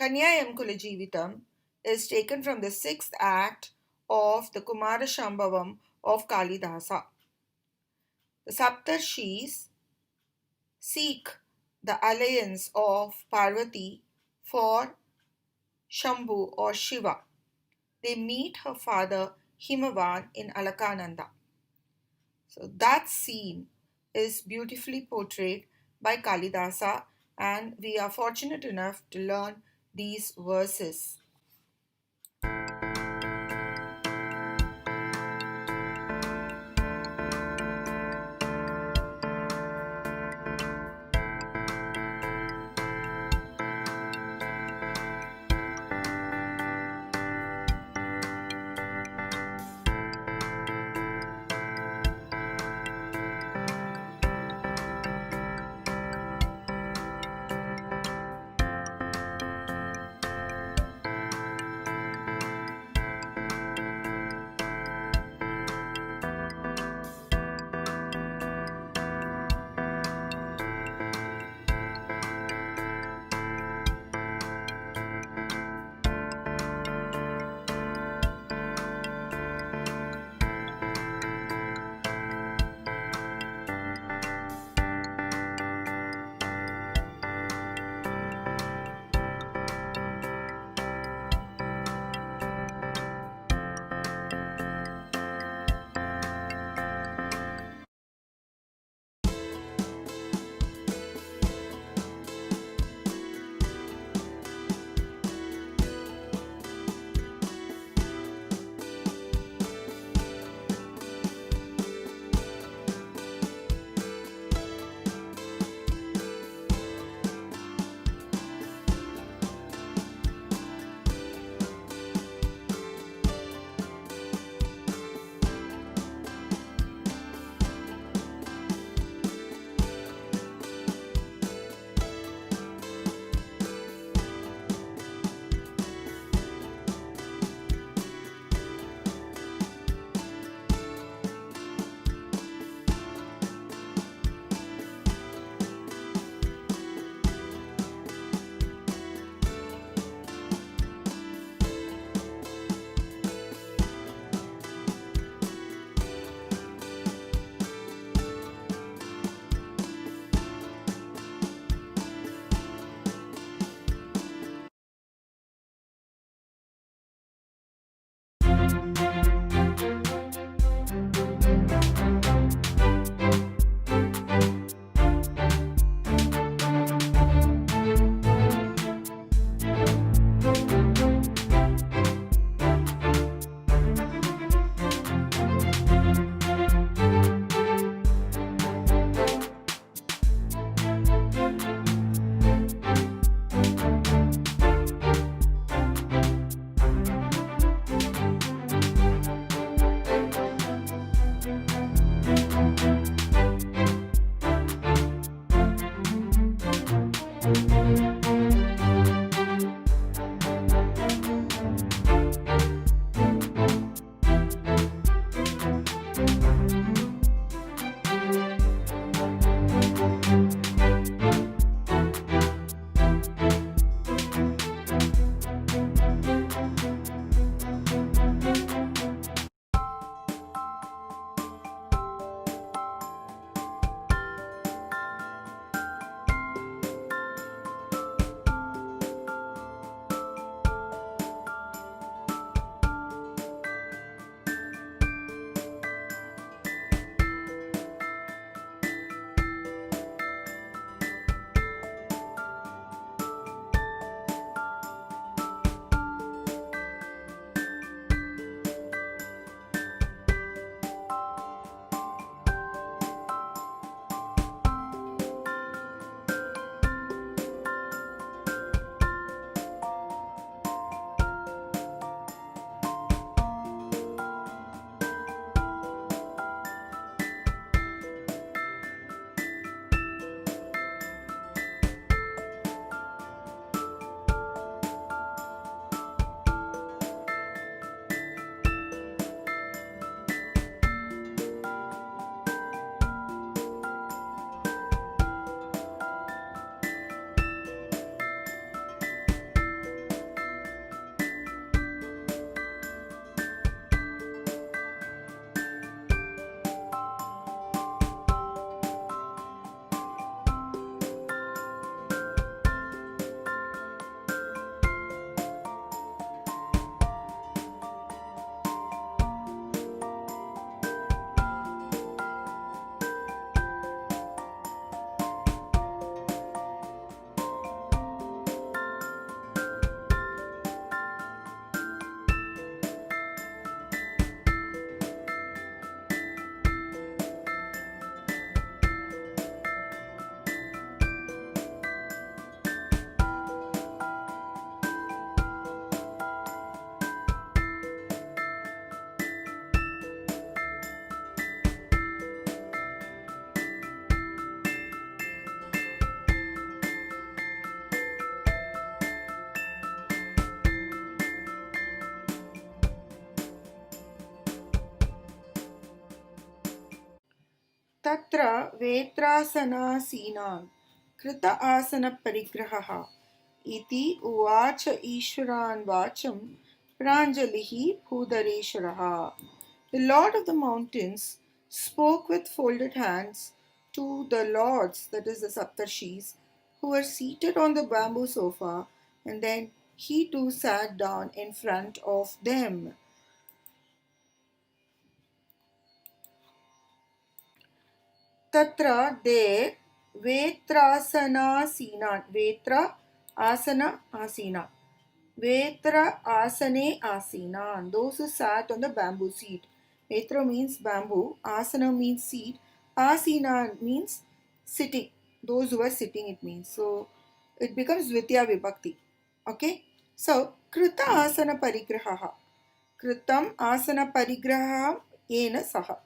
Kanyayam Kulajeevitam is taken from the sixth act of the Kumarashambhavam of Kalidasa. The Saptarshis seek the alliance of Parvati for Shambhu or Shiva. They meet her father Himavan in Alakananda. So that scene is beautifully portrayed by Kalidasa, and we are fortunate enough to learn these verses. तत्र वेत्रासनासीनान् कृत आसनपरिग्रहः इति उवाच ईश्वरान् वाचं प्राञ्जलिः भूधरेश्वरः. The Lord of the mountains spoke with folded hands to the lords, that is the Saptarshis, who were seated on the bamboo sofa, and then he too sat down in front of them. Tatra there Vetrasana Vetra Asana Asina. Vetra Asane Asina. Those who sat on the bamboo seat. Vetra means bamboo, Asana means seat, Asina means sitting. Those who are sitting, it means. So it becomes Dvitiya Vibhakti. Okay? So Krita Asana Parigraha. Kritam Asana Parigraha Yena Saha.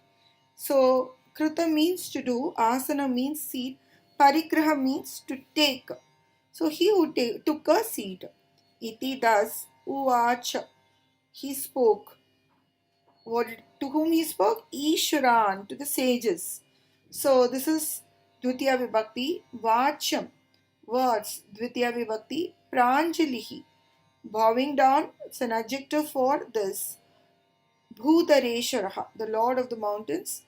So, Krita means to do, Asana means seat, Parigraha means to take. So, he who took a seat. Iti thus, Uvacha, he spoke. What, to whom he spoke? Ishwaran, to the sages. So, this is Dvitiya Vibhakti, Vacham, words, Dvitiya Vibhakti, Pranjalihi, bowing down, it's an adjective for this. Bhudareshwaraha, the Lord of the mountains,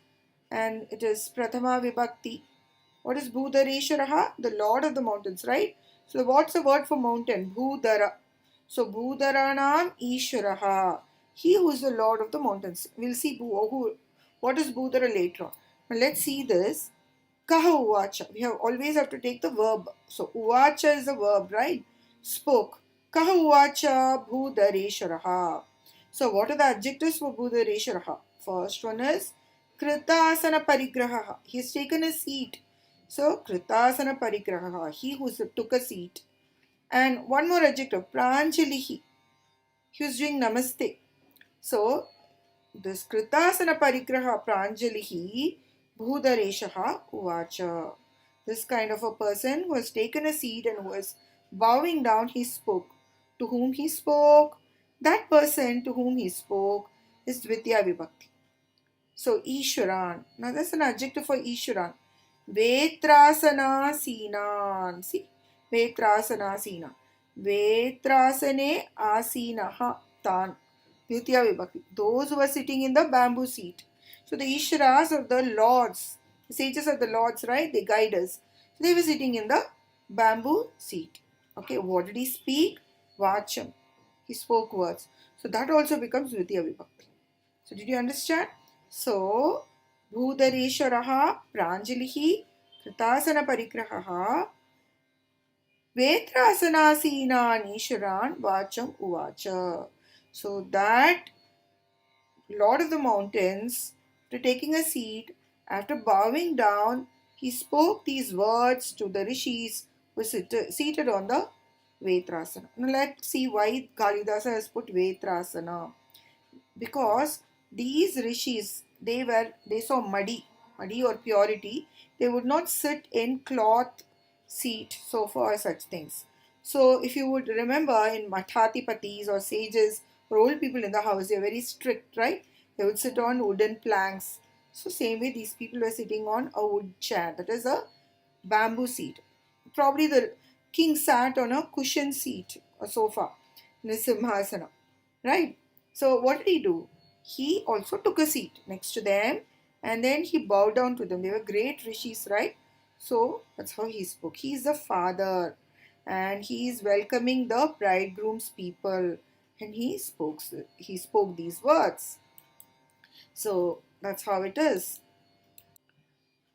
and it is Prathama Vibhakti. What is Bhudareshwaraha? The Lord of the mountains, right? So what's the word for mountain? Bhudara. So Bhudaranam Ishwaraha. He who is the Lord of the mountains. We'll see what is Bhudara later on. Now let's see this. Kaha Uvacha. We always have to take the verb. So Uvacha is the verb, right? Spoke. Kaha Uvacha Bhudareshwaraha. So what are the adjectives for Bhudareshwaraha? First one is Kritasana Parigraha. He has taken a seat. So Kritasana Parigraha. He who took a seat. And one more adjective, Pranjalihi. He was doing Namaste. So this Kritasana Parigraha Pranjalihi Bhudareshaha Uvacha. This kind of a person who has taken a seat and who is bowing down, he spoke. To whom he spoke? That person to whom he spoke is Dvitiya Vibhakti. So Ishwaran. Now that's an adjective for Ishwaran. Vetrasana Sinan. See? Vetrasana Sina. Vetrasane Asinaha Tan. Dvitiya Vibhakti. Those who are sitting in the bamboo seat. So the Ishwaras are the lords. The sages are the lords, right? They guide us. So they were sitting in the bamboo seat. Okay, what did he speak? Vacham. He spoke words. So that also becomes Dvitiya Vibhakti. So did you understand? So Bhudareshwaraha Pranjalihi Kritasana Parigrahaha Vetrasanasinan Ishwaran Vacham Uvacha. So that Lord of the mountains, after taking a seat, after bowing down, he spoke these words to the rishis who were seated on the Vetrasana. Now let's see why Kalidasa has put Vetrasana. Because these rishis, they saw muddy or purity. They would not sit in cloth seat, sofa or such things. So if you would remember in Mathatipatis or sages or old people in the house, they're very strict, right? They would sit on wooden planks. So same way these people were sitting on a wood chair, that is a bamboo seat. Probably the king sat on a cushion seat, a sofa, in a simhasana, right? So what did he do? He also took a seat next to them and then he bowed down to them. They were great rishis, right? So that's how he spoke. He is the father and he is welcoming the bridegroom's people and he spoke these words. So that's how it is.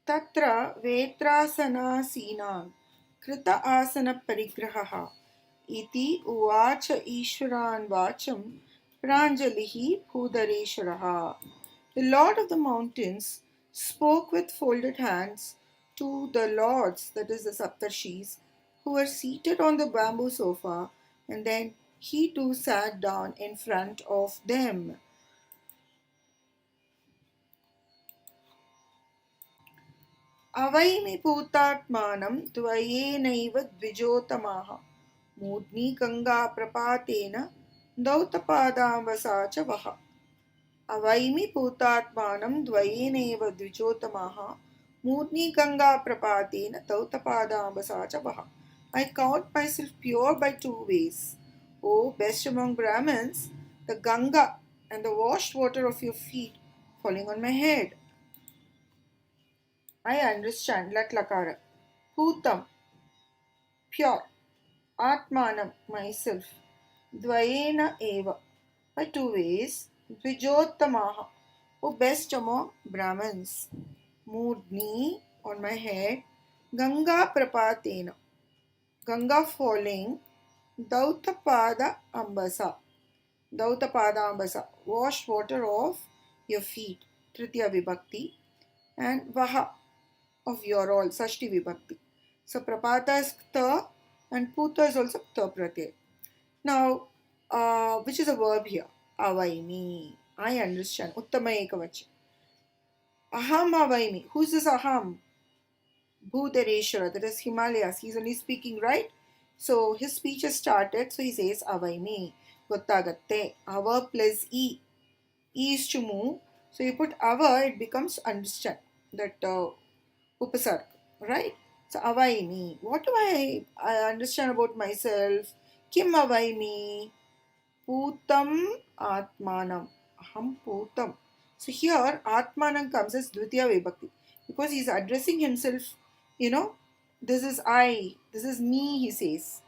Tatra vetrasanasinan krita asana parigraha iti uvacha Ishwaran vacham pranjalihi bhudareshwaraha. The Lord of the mountains spoke with folded hands to the lords, that is the Saptarshis, who were seated on the bamboo sofa, and then he too sat down in front of them. अवैमि भूतात्मानं त्वयेनैव द्विजोतमाः मूर्ध्नि गङ्गाप्रपातेन दौतपादावसा च वः. अवैमि भूतात्मानं द्वयेनैव द्विजोतमाः Mudni Ganga Prapatena Tautapadambasa Vaha. I count myself pure by two ways. O best among Brahmins, the Ganga and the washed water of your feet falling on my head. I understand Lat Lakara. Putam, pure. Atmanam, myself. Dvayena eva. By two ways. Dvijottamaha. O best among Brahmins. Mudni, on my head. Ganga Prapatena. Ganga falling. Dautapada Ambasa. Dautapada Ambasa. Washed water of your feet. Tritiya Vibhakti. And Vaha of your all. Sashti Vibhakti. So Prapata is Kta and Puta is also Kta Pratyay. Now, which is a verb here? Avaimi. I understand. Uttama Ekavach. Aham Avaimi. Who's this Aham? Bhutareshwara, that is Himalayas. He's only speaking, right? So his speech has started. So he says Avaimi. Gottagatte. Ava plus E. E is to move. So you put ava, it becomes understand. That upasarg, right? So avaimi. What do I understand about myself? Kim avaimi? Putam atmanam. Aham putam. So here atmanam comes as dvitiya vibhakti because he's addressing himself, you know, this is I, this is me, he says.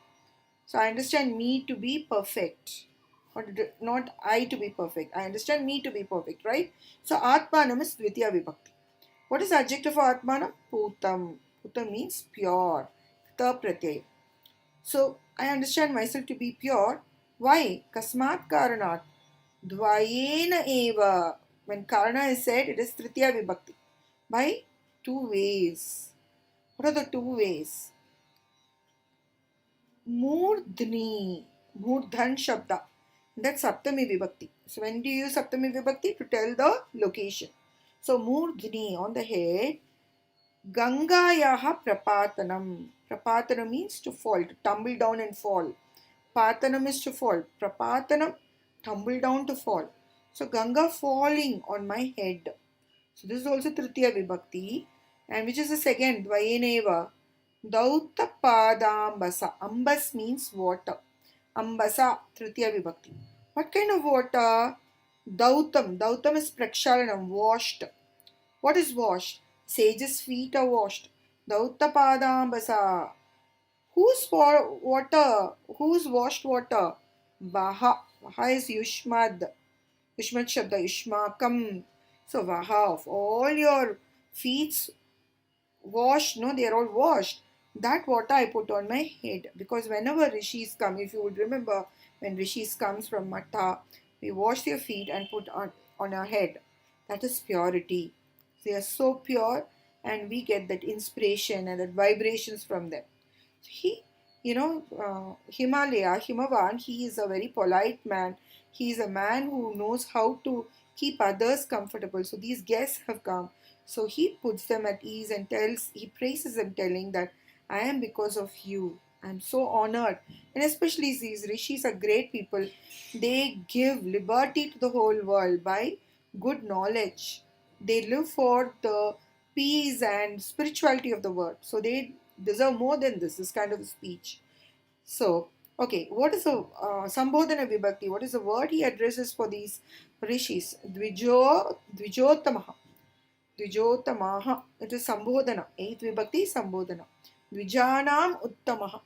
So I understand me to be perfect. Or not I to be perfect. I understand me to be perfect, right? So atmanam is dvitiya vibhakti. What is the adjective for atmanam? Putam. Putam means pure. Ta pratyay. So I understand myself to be pure. Why? Kasmat karanat. Dvayena eva. When karana is said, it is tritiya vibhakti. By two ways. What are the two ways? Murdhni. Murdhan shabda. That's Saptami Vibhakti. So when do you use Saptami Vibhakti? To tell the location. So Murdhni, on the head. Gangayaha Prapatanam. Prapatanam means to fall, to tumble down and fall. Patanam is to fall. Prapatanam, tumble down to fall. So Ganga falling on my head. So this is also Tritiya Vibhakti. And which is the second? Dvayeneva. Dautapadambasa. Ambas means water. Ambasa, Tritiya Vibhakti. What kind of water? Dautam. Dautam is prakshalanam, washed. What is washed? Sage's feet are washed. Dautapadambasa. Whose water? Whose washed water? Vaha. Vaha is Yushmad. Yushmad Shabda. Yushmakam. So Vaha, of all your feet washed, no, they are all washed. That water I put on my head because whenever rishis come, if you would remember, when rishis comes from Matha, we wash their feet and put on our head. That is purity. They are so pure, and we get that inspiration and that vibrations from them. He, Himavan, he is a very polite man. He is a man who knows how to keep others comfortable. So these guests have come. So he puts them at ease and he praises them, telling that I am because of you. I'm so honored. And especially these rishis are great people. They give liberty to the whole world by good knowledge. They live for the peace and spirituality of the world. So they deserve more than this kind of speech. So, okay, what is the Sambodhana Vibhakti? What is the word he addresses for these rishis? Dvijotamaha. Dvijotamaha. It is Sambodhana. Eighth Vibhakti, Sambodhana. Dvijanam Uttamaha.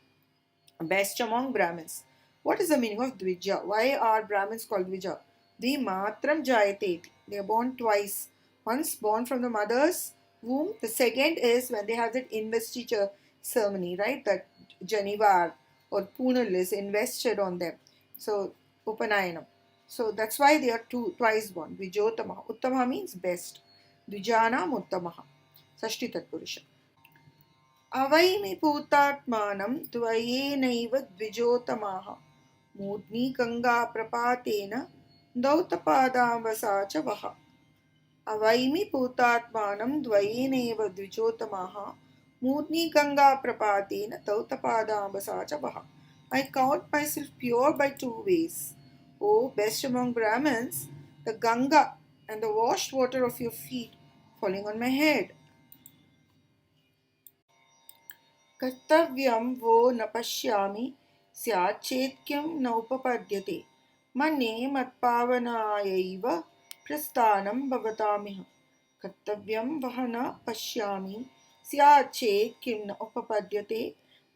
Best among Brahmins. What is the meaning of Dvija? Why are Brahmins called Dvija? Matram Jayate. They are born twice. Once born from the mother's womb. The second is when they have that investiture ceremony, right? That Janivar or Punal is invested on them. So, Upanayanam. So that's why they are twice born. Dvijotamaha. Uttamaha means best. Dvijanam Uttamaha. Sashti Tatpurusha. Avaimi Putatmanam Dvayenaiva Dvijotamaha. Mudni Ganga Prapatena Dautapadavasa cha Vaha. Avaimi Putatmanam Dvayenaiva Dvijotamaha. Mudni Ganga Prapatena Dautapadavasa cha Vaha. I count myself pure by two ways. O best among Brahmins, the Ganga and the washed water of your feet falling on my head. कर्तव्यं वो न पश्यामि स्यात् चेत् किं नोपपद्यते मन्ये मत्पावनायैव प्रस्थानं भवतामिह कर्तव्यं वह न पश्यामि स्यात् चेत् किं न उपपद्यते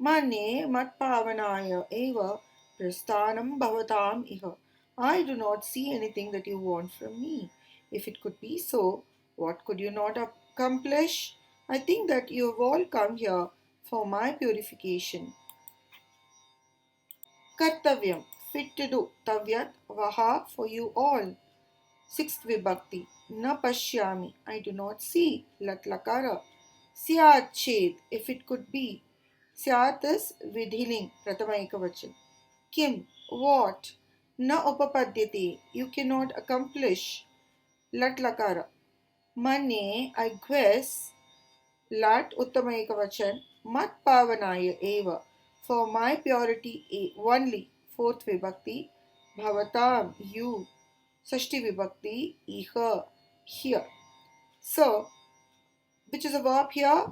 मन्ये मत्पावनाय एव प्रस्थानं भवताम् इह I do not see anything that you want from me. If it could be so, what could you not accomplish? I think that you have all come here for my purification. Kartavyam, fit to do. Tavyat, vaha, for you all. Sixth vibhakti. Na pashyami, I do not see. Lat lakara. Syat ched, if it could be. Syat is vidhiling, pratama ekavachan. Kim, what? Na upapadyate, you cannot accomplish. Lat lakara. Mane, I guess. Lat uttama ekavachan. Mat pavanaya eva. For my purity only. Fourth vibhakti. Bhavatam, you. Sashti vibhakti. Iha, here. So, which is a verb here?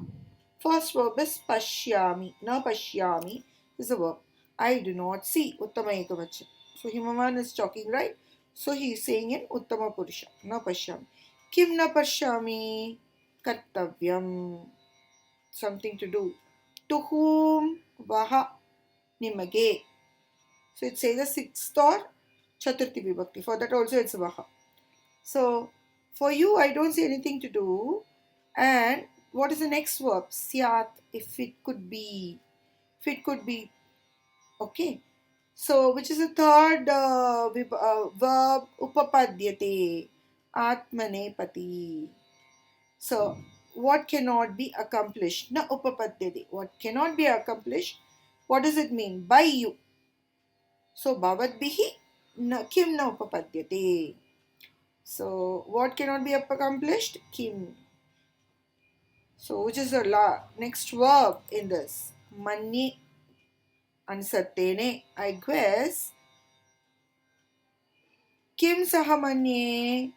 First verb is pashyami. Na pashyami is a verb. I do not see. Uttama ekavachan. So Himavan is talking, right? So he is saying in Uttama Purusha. Na pashyami. Kim na pashyami? Kartavyam. Something to do. To whom? Vaha. Nimage. So it says the sixth or Chaturthi Vibhakti. For that also it's Vaha. So for you, I don't see anything to do. And what is the next verb? Syat, if it could be. If it could be. Okay. So, which is the third verb? Upapadyate. Atmanepati. So, what cannot be accomplished? Na upapadyate. What cannot be accomplished? What does it mean? By you. So, bhavatbihi na kim na upapadyate. So, what cannot be accomplished? Kim. So, which is the next verb in this? Manye. Ansatene. I guess. Kim sahamanye.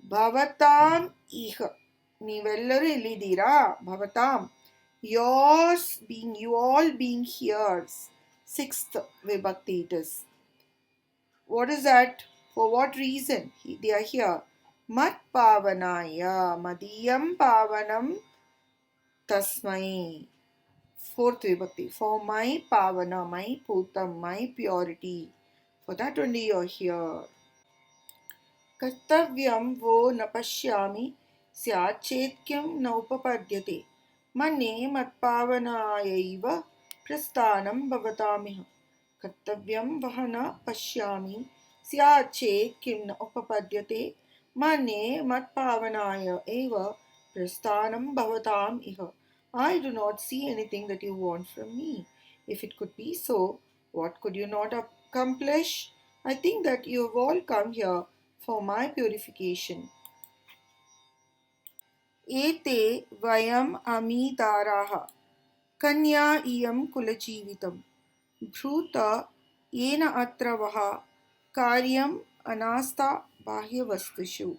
Bhavatam iha. ನೀವೆಲ್ಲರೂ ಇಲ್ಲಿದ್ದೀರಾ ಭವತಾಂ yours being you all being here sixth vibhakti it is what is that for what reason they are here mat pavanaya madiyam pavanam tasmai fourth vibhakti for my pavana my putam my purity for that only you are here कर्तव्यं वो न पश्यामि स्यात् चेत् किं नोपपद्यते मन्ये मत्पावनायैव प्रस्थानं भवतामिह कर्तव्यं वह न पश्यामि स्यात् चेत् किं न उपपद्यते मन्ये मत्पावनाय एव प्रस्थानं भवताम् इह I do not see anything that you want from me. If it could be so, what could you not accomplish? I think that you have all come here for my purification. एते वयम् अमीताराः कन्या इयं कुलजीवितं भ्रूत येन अत्र वः कार्यम् अनास्ता बाह्यवस्तुषु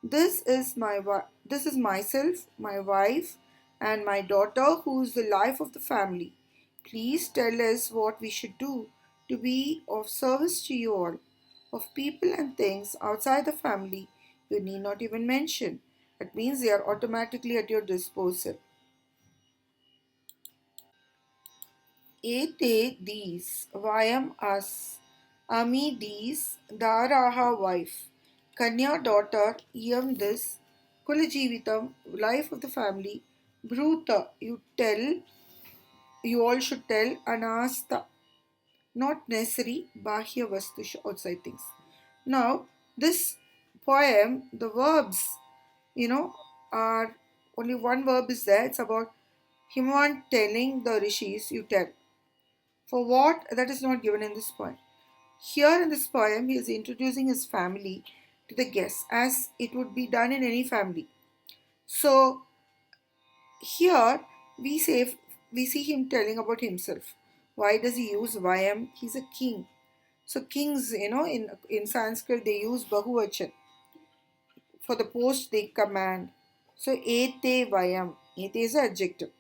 This is myself, my wife, and my daughter who is the life of the family. Please tell us what we should do to be of service to you all. Of people and things outside the family, you need not even mention. That means they are automatically at your disposal. Ete these, Vayam us, Ami these, Daraha wife, Kanya daughter, Yam this, Kulajivitam, life of the family, Bhruta, you all should tell, Anasta, not necessary, Bahya Vastusha, outside things. Now, this poem, the verbs, are only one verb is there. It's about Himavan telling the rishis, you tell. For what? That is not given in this poem. Here in this poem, he is introducing his family to the guests as it would be done in any family. So, here we see him telling about himself. Why does he use Vayam? He's a king. So, kings, in Sanskrit, they use Bahuvachan. For the post, they command. So, ete Vayam. Ete is an adjective.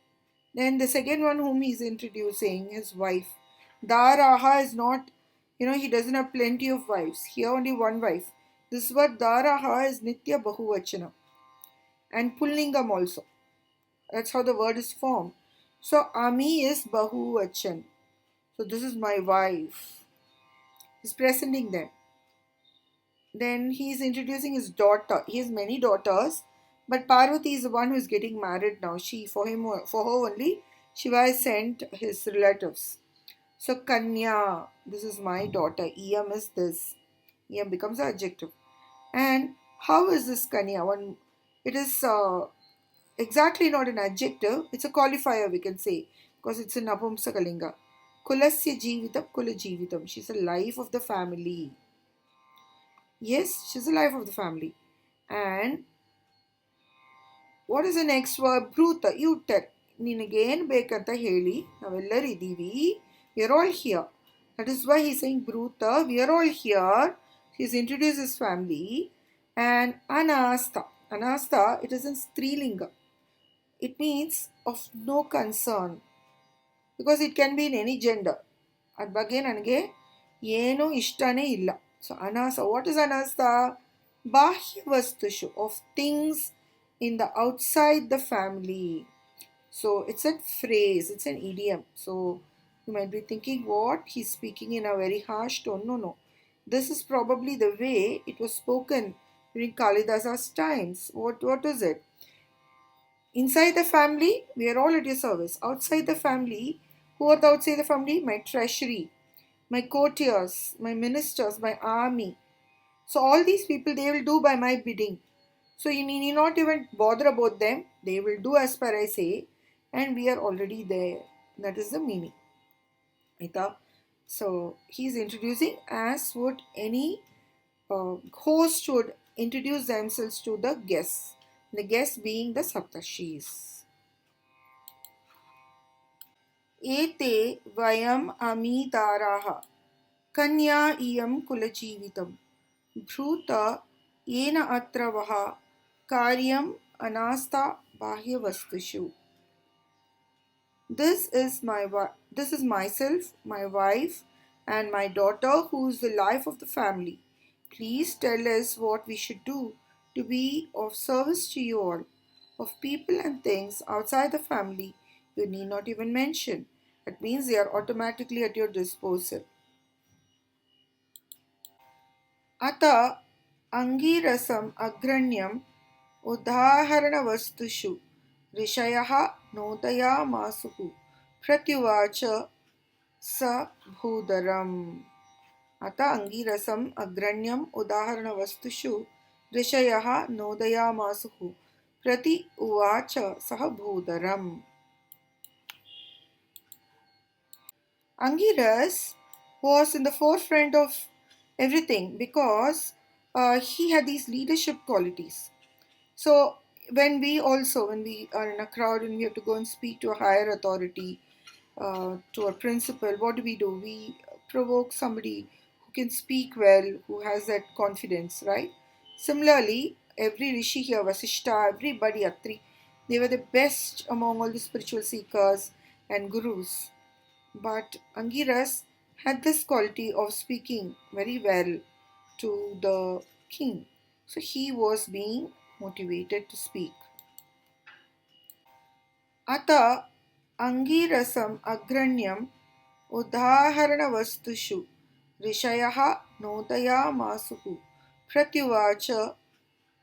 Then the second one whom he's introducing, his wife. Daraha is not, he doesn't have plenty of wives. Here only one wife. This word Daraha is Nitya Bahuvachana and Pullingam also. That's how the word is formed. So Ami is Bahuvachan. So this is my wife. He's presenting them. Then he's introducing his daughter. He has many daughters, but Parvati is the one who is getting married now. For her only, Shiva has sent his relatives. So Kanya, this is my daughter. Iyam is this. Iyam becomes an adjective. And how is this Kanya? It is exactly not an adjective. It's a qualifier, we can say, because it's in Napumsakalinga. Kulasya Jeevitam Kula Jeevitam. She's the life of the family. Yes, she's the life of the family. And what is the next word? Bruta. You tell. Ninagane bekanta heli. Navellar we are all here. That is why he's saying Bruta. We are all here. He's introduced his family. And Anasta. Anasta, it is in Strilinga. It means of no concern. Because it can be in any gender. Ad ಬಗ್ಗೆ ನನಗೆ ಏನೂ ಇಷ್ಟನೇ ಇಲ್ಲ. So anasa, what is anasa? Bahya vastushu, of things in the outside the family. So it's a phrase, it's an idiom. So you might be thinking, what? He's speaking in a very harsh tone. No, no. This is probably the way it was spoken during Kalidasa's times. What is it? Inside the family, we are all at your service. Outside the family, who are the outside the family? My treasury, my courtiers, my ministers, my army. So all these people, they will do by my bidding. So you need not even bother about them. They will do as per I say, and we are already there. That is the meaning. Ita. So he's introducing as would any host would introduce themselves to the guests. The guests being the Saptashis. एते वयम् अमीताराः कन्या इयं कुलजीवितं भ्रूत येन अत्र वः कार्यम् अनास्ता बाह्यवस्तुषु. This is myself, my wife, and my daughter, who is the life of the family. Please tell us what we should do to be of service to you all. Of people and things outside the family, you need not even mention. That means they are automatically at your disposal. Ata angirasam agranyam उदाहरणवस्तुषु ऋषयः नोदयामासुः प्रत्युवाच स भूधरम्. अतः अंगीरसम् अग्रण्यम् उदाहरणवस्तुषु ऋषयः नोदयामासुः प्रति उवाच सः भूधरम्. Angiras was in the forefront of everything because he had these leadership qualities. So when we are in a crowd and we have to go and speak to a higher authority, to a principal, what do? We provoke somebody who can speak well, who has that confidence, right? Similarly, every rishi here, Vasishta, everybody, Atri, they were the best among all the spiritual seekers and gurus. But Angiras had this quality of speaking very well to the king. So he was being motivated to speak. Ata Angirasam Agranyam Udaharanavastushu Rishayaha Nodayamasuhu Pratyuvacha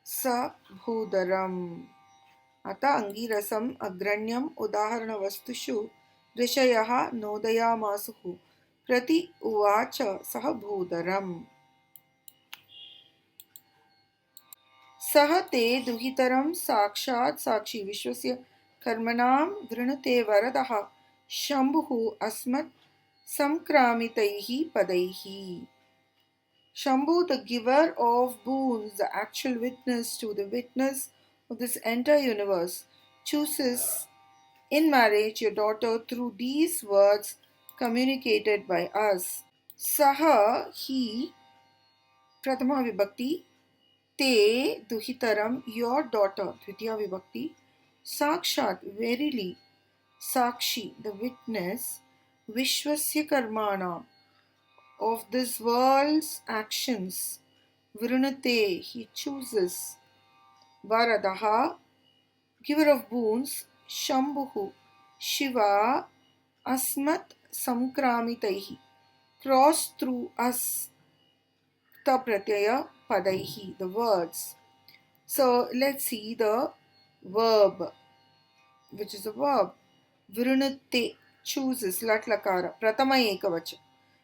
Sa Bhudaram. Ata Angirasam Agranyam Udaharanavastushu Rishayaha Nodayamasuhu Prati Uvacha Saha Bhudaram. सह ते दुहितरं साक्षात् साक्षी विश्वस्य कर्मणां गृणते वरदः शंभुः अस्मत् संक्रामितैः पदैः. Shambhu, the giver of boons, the actual witness to the witness of this entire universe, chooses in marriage your daughter through these words communicated by us. Saha, he, Prathama Vibhakti, Te Duhitaram, your daughter, Dvitiya Vibhakti, Sakshat, verily, Sakshi, the witness, Vishwasya Karmana, of this world's actions. Vrunate, he chooses. Varadaha, giver of boons. Shambhuhu, Shiva, Asmat Samkramitaihi, cross through us. Pratyaya Padaihi, the words. So let's see the verb, which is a verb. Vrunate, chooses, latlakara, pratama ekavacha.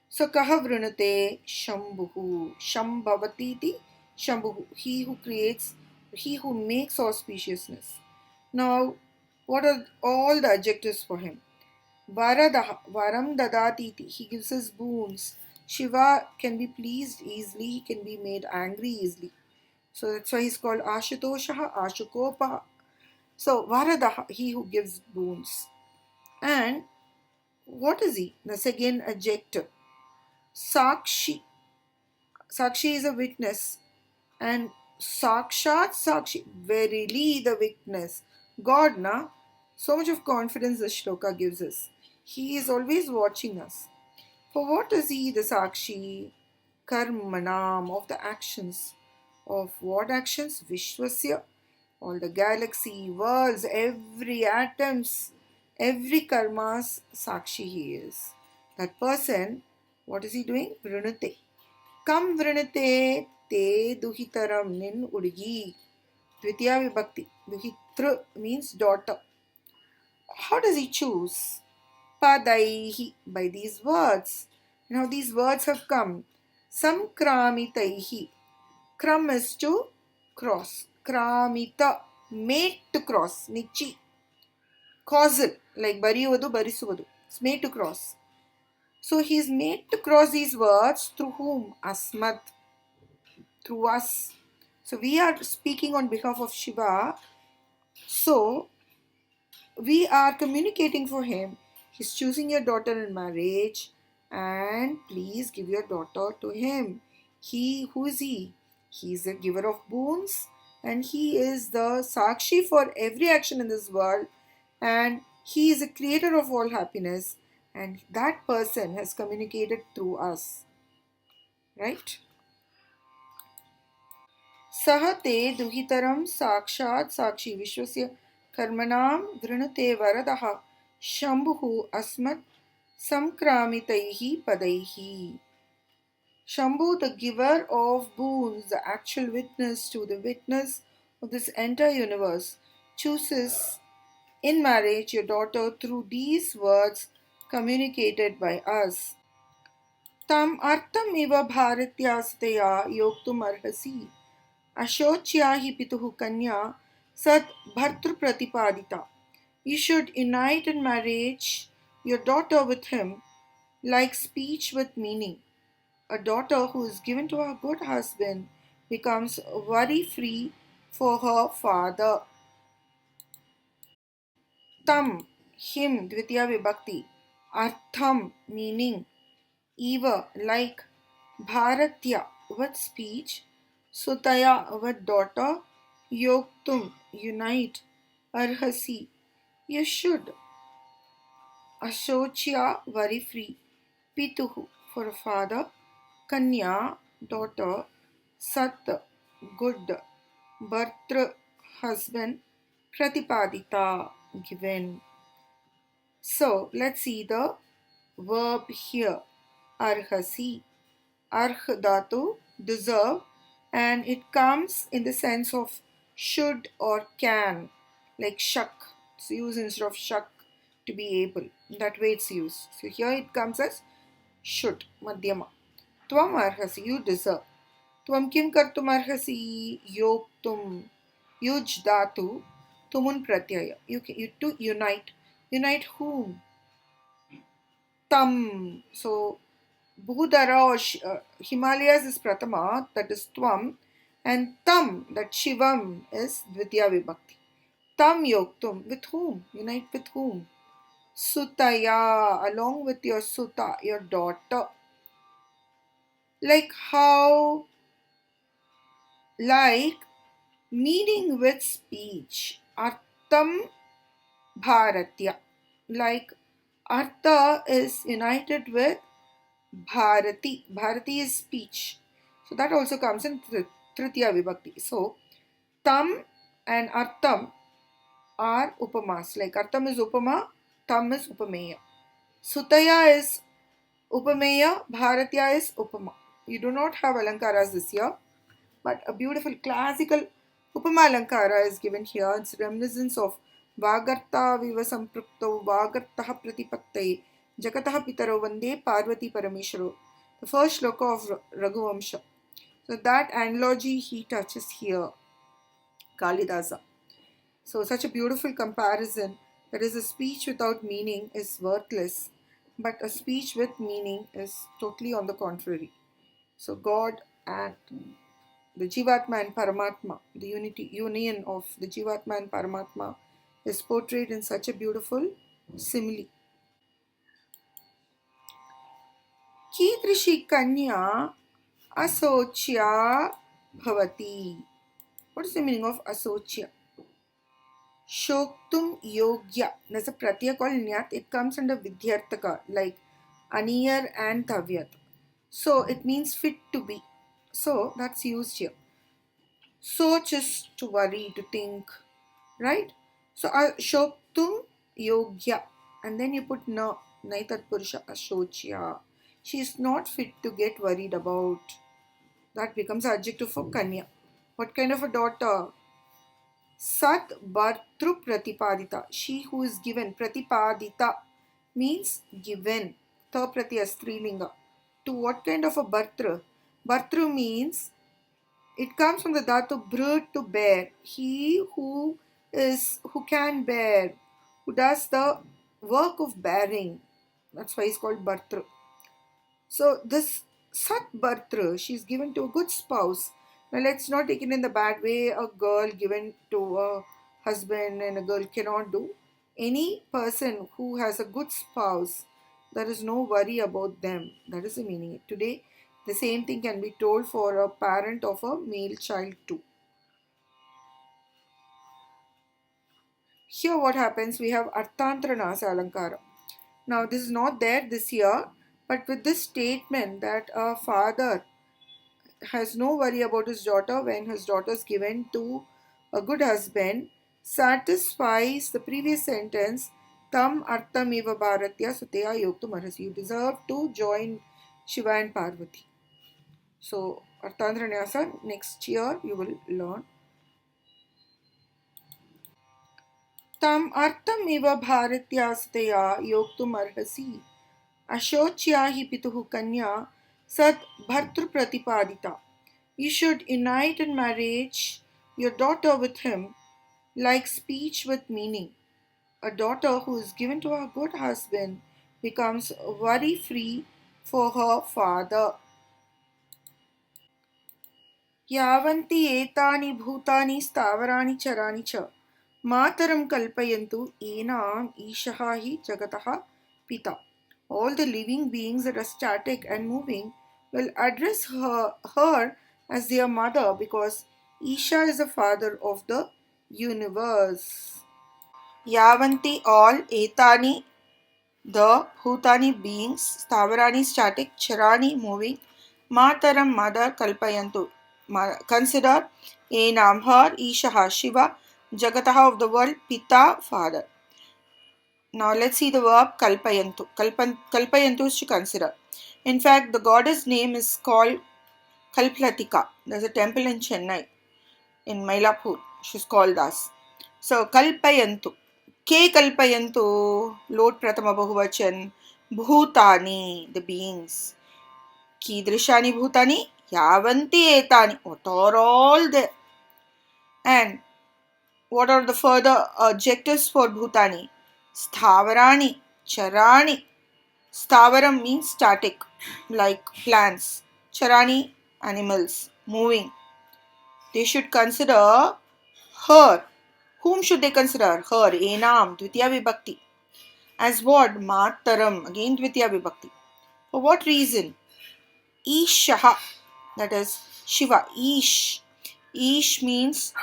So kaha vrunate? Shambhuhu. Shambhavatiti Shambhuhu. He who creates, he who makes auspiciousness. Now, what are all the adjectives for him? Varadaha, varam dadatiti. He gives us boons. Shiva can be pleased easily, he can be made angry easily. So that's why he's called Ashutoshaha, Ashukopaha. So Varadaha, he who gives boons. And what is he? That's again adjective. Sakshi. Sakshi is a witness. And Sakshat Sakshi, verily the witness. God, na? So much of confidence the shloka gives us. He is always watching us. For what is he the Sakshi? Karmanam, of the actions. Of what actions? Vishwasya, all the galaxy, worlds, every atoms, every karma's Sakshi he is. That person, what is he doing? Vrunate. Kam vrunate te duhitaram nin udigi. Dvitiya vibhakti. Duhitra means daughter. How does he choose? Padaihi, by these words. Now these words have come. Samkramitaihi. Kram is to cross. Kramita, made to cross. Nichi. Causal, like bariyuvadu, barisuvadu. It's made to cross. So he is made to cross these words through whom? Asmat. Through us. So we are speaking on behalf of Shiva. So we are communicating for him. He's choosing your daughter in marriage, and please give your daughter to him. Who is he? He is the giver of boons, and he is the Sakshi for every action in this world, and he is the creator of all happiness, and that person has communicated through us. Right? सह ते दुहितरं साक्षात् साक्षी विश्वस्य कर्मणां वृणुते वरदः शम्भुः अस्मत् संक्रामितैः पदैः. Shambhu, the giver of boons, the actual witness to the witness of this entire universe, chooses in marriage your daughter through these words communicated by us. Tam artam iva bharatyastaya yoktum arhasi. Ashocya hi pituhu kanya sat bhartru pratipadita. You should unite in marriage your daughter with him, like speech with meaning. A daughter who is given to a good husband becomes worry free for her father. Tam, him, Dvitiya Vibhakti. Artham, meaning. Eva, like. Bharatya, with speech. Sutaya, with daughter. Yoktum, unite. Arhasi, you should. Ashochya, worry free. Pituhu, for a father. Kanya, daughter. Sat, good. Bhartr, husband. Pratipadita, given. So let's see the verb here. Arhasi. Arh dhatu, deserve, and it comes in the sense of should or can, like shak. It's used instead of shak, to be able. That way it's used. So here it comes as should, madhyama. Tvam arhasi, you deserve. Tvam kim kartum arhasi, yoktum. Yuj dhatu, tumun pratyaya. You to unite. Unite whom? Tam. So Bhudara or Himalayas is Pratama, that is Tvam, and Tam, that Shivam, is Dvitiya Vibhakti. Tam Yoktum, with whom? Unite with whom? Sutaya, along with your Suta, your daughter. Like how? Like meaning with speech. Artam Bharatya. Like Artha is united with Bharati. Bharati is speech. So that also comes in Tritiya Vibhakti. So Tam and Artham are upamas. Like Artham is upama, Tam is upameya. Sutaya is upameya, Bharatya is upama. You do not have alankaras this year, but a beautiful classical upama alankara is given here. It's reminiscence of Vagartha Viva Samprukto Vagartha Pratipatte Jakataha Pitaro Vande Parvati Parameshwaro. The first shloka of Raghuvamsha. So that analogy he touches here, Kalidasa. So such a beautiful comparison. That is, a speech without meaning is worthless, but a speech with meaning is totally on the contrary. So God and the Jivatma and Paramatma, the union of the Jivatma and Paramatma is portrayed in such a beautiful simile. Kidrishi Kanya Asocya Bhavati. What is the meaning of Asocya? Shoktum Yogya. There's a pratyaya called Nyat. It comes under Vidyartaka, like Aniyar and Tavyat. So it means fit to be. So that's used here. Soch is to worry, to think, right? So Shoktum Yogya. And then you put Na, Naitat Purusha Ashochya. She is not fit to get worried about. That becomes adjective for Kanya. What kind of a daughter? Sat Bhartru Pratipadita. She who is given. Pratipadita means given. Ta Pratyaya Strilinga. To what kind of a Bhartru? Bhartru means it comes from the dhatu bhr to bear. He who can bear, who does the work of bearing. That's why he's called Bhartru. So this Sat Bhartru, she's given to a good spouse. Now let's not take it in the bad way. A girl given to a husband and a girl cannot do. Any person who has a good spouse, there is no worry about them. That is the meaning. Today, the same thing can be told for a parent of a male child too. Here what happens, we have Arthantrana Alankara. Now this is not there this year, but with this statement that a father has no worry about his daughter when his daughter is given to a good husband satisfies the previous sentence tam arthamiva bharatya sutaya yoktu marhasi. You deserve to join Shiva and Parvati. So Arthantranyasa next year you will learn. Tam arthamiva bharatya sutaya yoktu marhasi ashocya hi pituhu kanya sat bhartru pratipadita. You should unite in marriage your daughter with him, like speech with meaning. A daughter who is given to a good husband becomes worry free for her father. यावन्ति एतानि भूतानि स्थावराणि चराणि च मातरं कल्पयन्तु येनाम् ईशः हि जगतः पिता. All the living beings that are static and moving will address her as their mother because Isha is the father of the universe. Yavanti all etani the bhutani beings, stavarani static, charani moving, mataram mother kalpayantu. Consider enam her, Ishaha Shiva, Jagataha of the world, Pita father. Now let's see the verb kalpayantu. Kalpayantu is to consider. In fact, the goddess name is called Kalplatika. There's a temple in Chennai, in Mylapore. She's called thus. So kalpayantu. Ke kalpayantu. Lord Pratama Bahuvachan. Bhutani, the beings. Kidrishani bhutani. Yavanti etani. What are all there? And what are the further adjectives for bhutani? Sthavarani, charani. Stavaram means static, like plants. Charani, animals, moving. They should consider her. Whom should they consider? Her, enam, dvitiya vibhakti. As what? Mataram, again dvitiya vibhakti. For what reason? Ishaha, that is Shiva. Ish means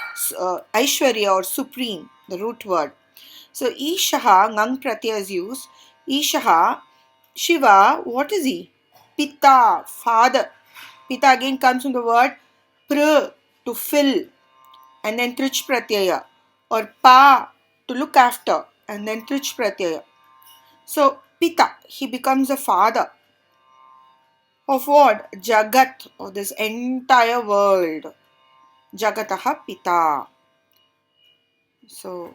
Aishwarya or supreme, the root word. So Ishaha, Ngang Pratyaya is used. Ishaha, Shiva, what is he? Pita, father. Pita again comes from the word pra, to fill, and then Trich Pratyaya. Or pa, to look after, and then Trich Pratyaya. So Pita, he becomes a father. Of what? Jagat, of this entire world. Jagataha Pita. So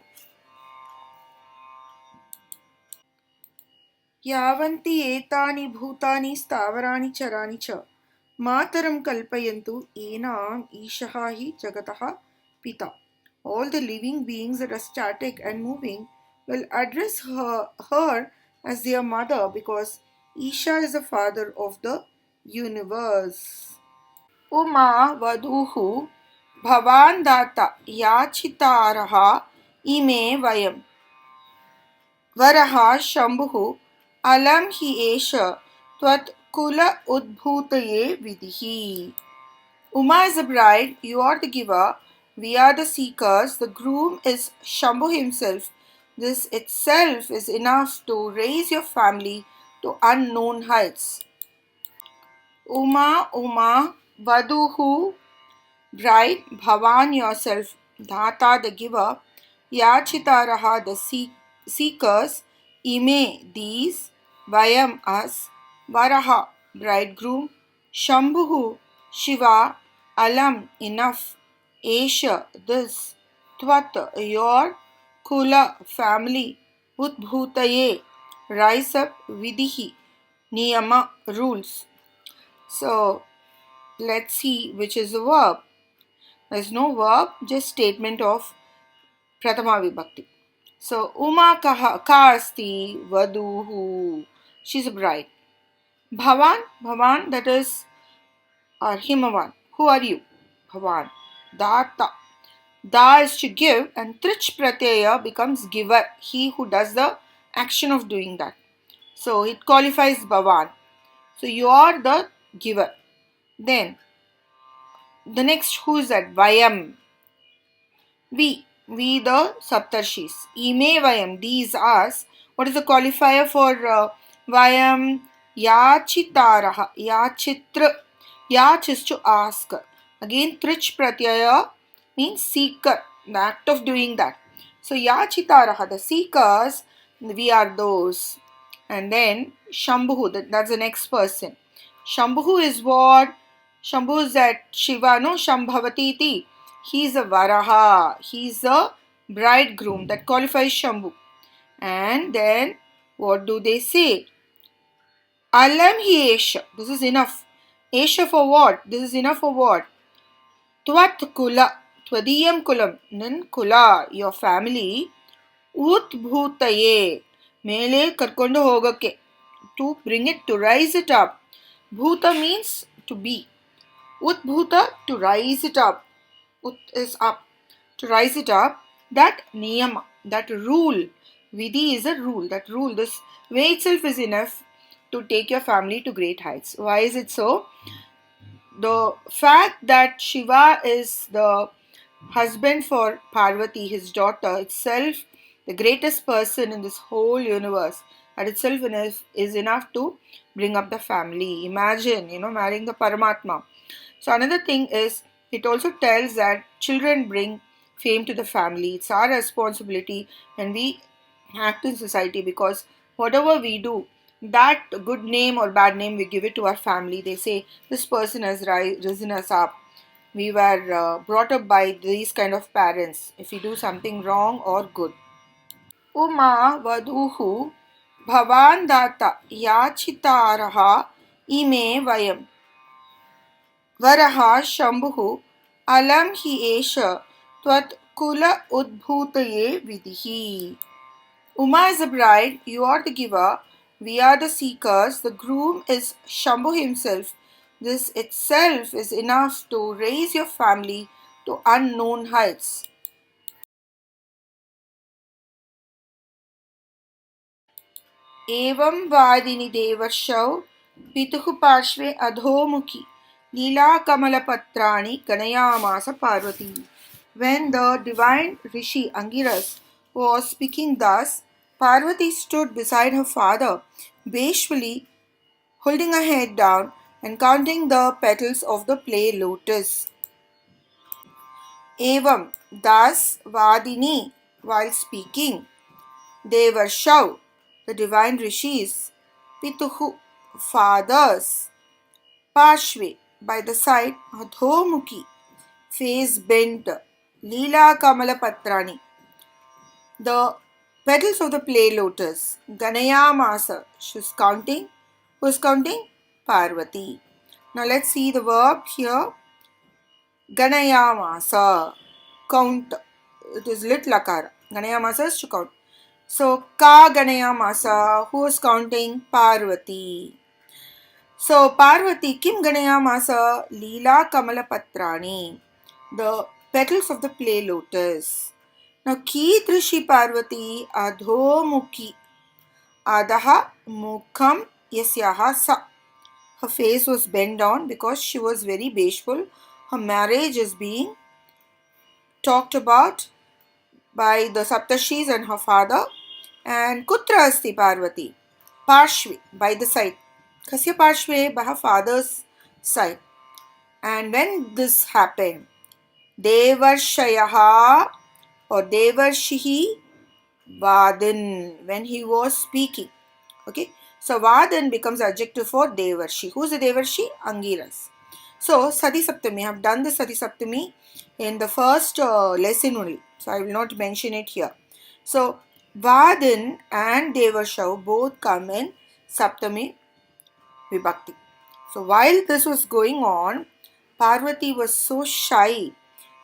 यावन्ति एतानि भूतानि स्थावराणि चराणि च मातरं कल्पयन्तु येनाम् ईशः हि जगतः पिता. All the living beings that are static and moving will address her as their mother because Isha is the father of the universe. Uma वधूः भवान् दाता याचितारः इमे वयम् वरः शम्भुः अलं हि एष त्वत् कुल उद्भूतये विधिः. Uma is the bride, you are the giver, we are the seekers, the groom is Shambhu himself. This itself is enough to raise your family to unknown heights. Uma, Vaduhu, bride, Bhavan yourself, Dhata the giver, Yachitaraha the seekers, Ime these, Vayam us, Varaha bridegroom, Shambhu Shiva, Alam enough, Esha this, Tvat your, Kula family, Udbhutaye rise up, Vidihi Niyama rules. So let's see which is the verb. There's no verb, just statement of Prathama Vibhakti. So, Uma ka asti vaduhu. She's a bride. Bhavan, that is our Himavan. Who are you? Bhavan. Data. Da is to give, and Trich Pratyaya becomes giver, he who does the action of doing that. So, it qualifies Bhavan. So, you are the giver. Then, the next, who is that? Vayam. We the Saptarshis. Ime Vayam, these us. What is the qualifier for Vayam? Yachitaraha. Yachitra. Yach is to ask. Again, Trich Pratyaya means seeker, the act of doing that. So, Yachitaraha, the seekers, we are those. And then, Shambhu, that's the next person. Shambhu is what? Shambhu is that Shiva, no? Shambhavati iti. He is a Varaha. He is a bridegroom. That qualifies Shambhu. And then, what do they say? Alam hi Esha. This is enough. Esha for what? This is enough for what? Tvat kula. Twadiyam kulam. Then kula, your family. Utbhutaye. Mele karkondo hogake. To bring it, to rise it up. Bhuta means to be. Utbhuta, to rise it up. Ut is up. To rise it up. That niyama, that rule. Vidhi is a rule. That rule, this way itself is enough to take your family to great heights. Why is it so? The fact that Shiva is the husband for Parvati, his daughter, itself the greatest person in this whole universe, that itself is enough to bring up the family. Imagine, marrying the Paramatma. So another thing is, it also tells that children bring fame to the family. It's our responsibility when we act in society, because whatever we do, that good name or bad name, we give it to our family. They say this person has risen us up. We were brought up by these kind of parents. If we do something wrong or good. Uma vaduhu bhavan data yachitaraha ime vayam वरः शम्भुः अलं हि एष त्वत् कुल उद्भूतये विधिः. Uma is the bride, you are the giver, we are the seekers, the groom is Shambhu himself. This itself is enough to raise your family to unknown heights. एवं वादिनि देवर्षौ पितुः पार्श्वे अधोमुखी लीलाकमलपत्राणि गणयामास Parvati. When the divine Rishi Angiras was speaking thus, Parvati stood beside her father, bashfully holding her head down and counting the petals of the play lotus. Evam, thus Vadini, while speaking, Devarshav, the divine rishis, Pituhu, fathers, Parshve, by the side, Adhomukhi, face bent, Leela Kamala Patrani, the petals of the play lotus, Ganayamasa, she's counting. Who's counting? Parvati. Now let's see the verb here. Ganayamasa, count. It is lit lakara. Ganayamasa is to count. So, Ka Ganayamasa, who is counting? Parvati. So, Parvati, Kim Ganayamasa, Leela Kamala Patrani, the petals of the play lotus. Now, Kidrishi Parvati, Adhomukhi, Adaha Mukham Yasyaha Sa. Her face was bent down because she was very bashful. Her marriage is being talked about by the Saptashis and her father. And Kutra Asti Parvati, Parshvi, by the side. Kasya Parshve, by her father's side. And when this happened, Devarshayaha or Devarshihi Vadin, when he was speaking. Okay, so Vadin becomes adjective for Devarshi. Who is the Devarshi? Angiras. So Sati Saptami, I have done the Sati Saptami in the first lesson only. So I will not mention it here. So Vadin and Devarshav both come in Saptami Vibhakti. So while this was going on, Parvati was so shy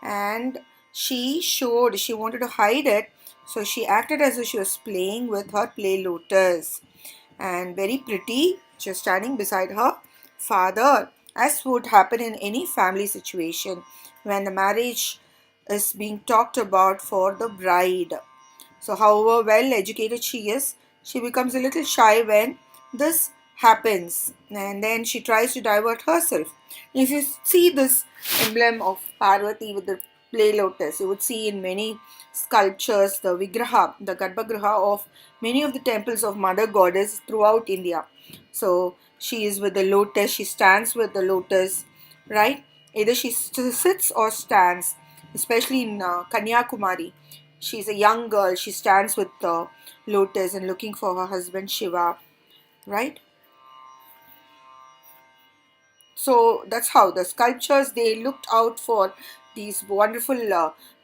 and she wanted to hide it. So she acted as if she was playing with her play lotus. And very pretty, she was standing beside her father, as would happen in any family situation when the marriage is being talked about for the bride. So, however well educated she is, she becomes a little shy when this happens, and then she tries to divert herself. If you see this emblem of Parvati with the play lotus, you would see in many sculptures the Vigraha, the Garbhagriha of many of the temples of Mother Goddess throughout India. So, she is with the lotus, she stands with the lotus, right? Either she sits or stands, especially in Kanyakumari. She's a young girl. She stands with the lotus and looking for her husband Shiva, right? So that's how the sculptures, they looked out for these wonderful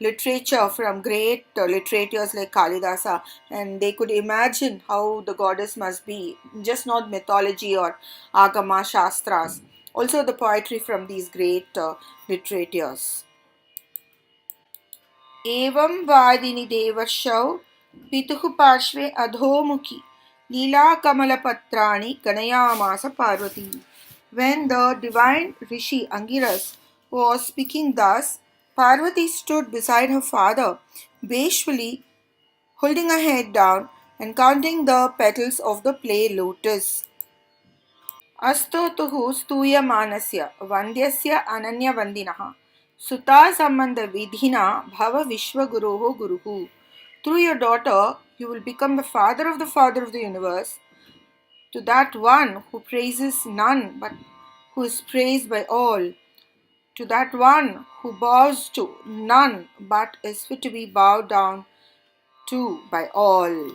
literature from great literators like Kalidasa, and they could imagine how the goddess must be, just not mythology or Agama Shastras, also the poetry from these great literators. एवं वादिनि देवर्षौ पितुः पार्श्वे अधोमुखी लीलाकमलपत्राणि गणयामास Parvati. When the divine Rishi Angiras was speaking thus, Parvati stood beside her father, bashfully holding her head down and counting the petals of the play lotus. अस्तोतुः स्तूयमानस्य वन्द्यस्य अनन्यवन्दिनः सुतासम्बन्धविधिना भव विश्वगुरोः गुरुः. Through your daughter, you will become the father of the universe, to that one who praises none but who is praised by all, to that one who bows to none but is fit to be bowed down to by all.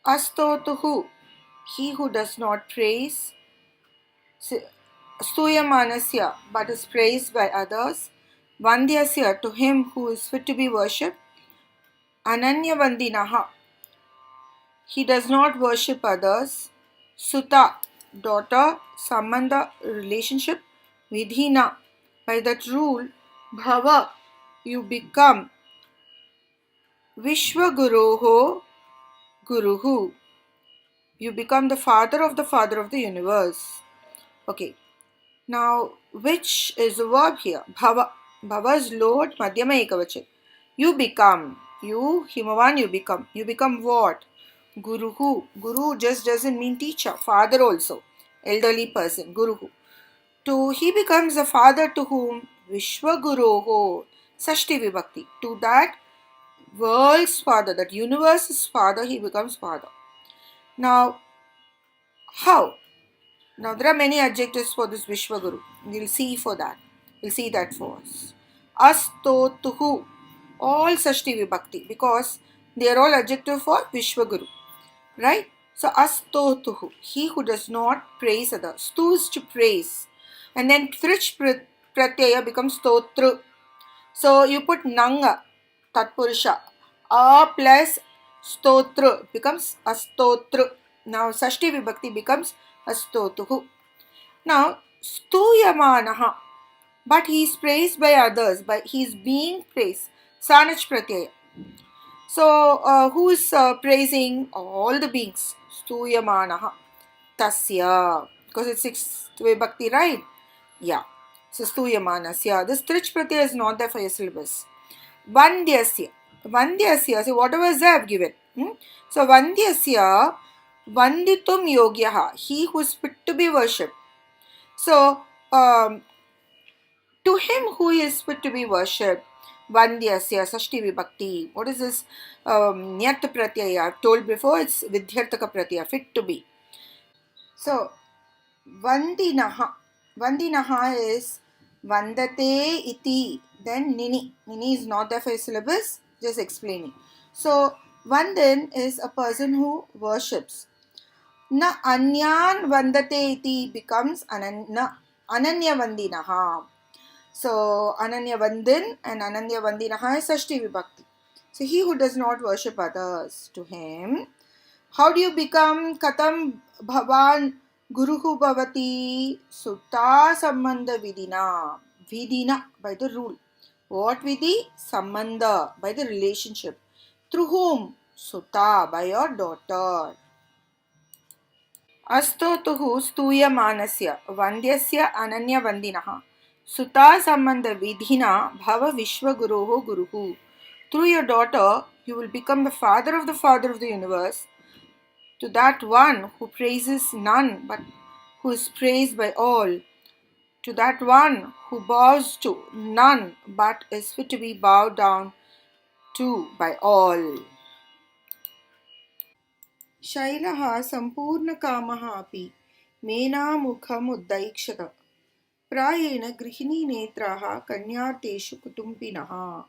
Astotuhu, he who does not praise, Stuyamanasya, but is praised by others, Vandyasya, to him who is fit to be worshipped, Ananyavandinaha, he does not worship others, Suta, daughter, Sambandha, relationship, Vidhina, by that rule, Bhava, you become, Vishwaguroho, Guruhu, you become the father of the universe. Okay, now which is the verb here? Bhava. Bhava is Lord, Madhyama Ekavachan. You become. You, Himavan, you become. You become what? Guruhu. Guru just doesn't mean teacher. Father also. Elderly person. Guruhu. To he becomes a father to whom? Vishwaguroho. Sashti Vibhakti. To that world's father, that universe's father, he becomes father. Now, how? Now, there are many adjectives for this Vishwaguru. We'll see for that. We'll see that for us. Astotuhu, all Sashti Vibhakti, because they are all adjective for Vishwaguru. Right? So, astotuhu, he who does not praise others. Stu is to praise. And then trich pratyaya becomes stotru. So, you put nanga, tatpurusha. A plus stotru becomes astotru. Now, Sashti Vibhakti becomes astotuhu. Now, stuyamanaha, but he is praised by others, but he is being praised. Sanach pratyaya. So, who is praising all the beings? Stuyamanaha. Tasya. Because it's sixth vibhakti, right? Yeah. So, stuyamanasya. This trich pratyaya is not there for your syllabus. Vandyasya. Vandyasya. So, whatever is there I have given. So, Vandyasya. Vanditum yogyaha. He who is fit to be worshipped. So, to him who is fit to be worshipped, Vandyasya, Sashti Vibhakti. What is this? Nyat Pratyaya. I've told before, it's Vidyartaka Pratyaya, fit to be. So, Vandinaha. Vandinaha is Vandate iti. Then Nini. Nini is not there for your syllabus, just explaining. So, Vandin is a person who worships. Na Anyan Vandate iti becomes Ananya Vandinaha. So, Ananya Vandin and Ananya Vandinaha is Sashti Vibhakti. So, he who does not worship others, to him. How do you become Katam Bhavan Guruhu Bhavati? Sutta Sambandha Vidina. Vidina, by the rule. What Vidhi? Sambandha, by the relationship. Through whom? Sutta, by your daughter. Astotuhu Stuyamanasya Vandyasya Ananya Vandinaha. Sutta Sambandha Vidhina Bhava Vishwaguroho Guruhu. Through your daughter, you will become the father of the universe, to that one who praises none but who is praised by all, to that one who bows to none but is fit to be bowed down to by all. Shailaha Sampurna Kamaha api Menamukham Uddaikshat Prayena Grihini Netraha Kanyarteshu Kutumpinaha.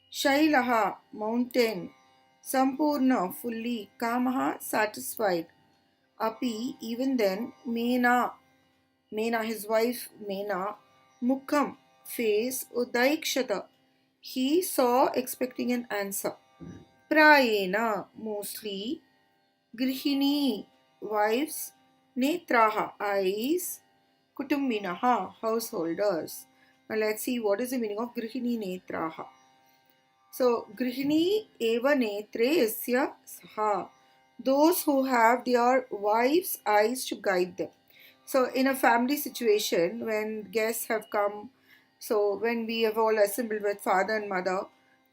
Shailaha, mountain, Sampurna, fully, Kamaha, satisfied, Api, even then, Mena, his wife Mena, Mukham, face, Udaikshata, he saw expecting an answer. Prayena, mostly, Grihini, wives, Netraha, eyes, Kutumbinaha, householders. Now let's see what is the meaning of Grihini Netraha. So, Grihini eva netre yasya saha. Those who have their wife's eyes to guide them. So, in a family situation, when guests have come, so when we have all assembled with father and mother,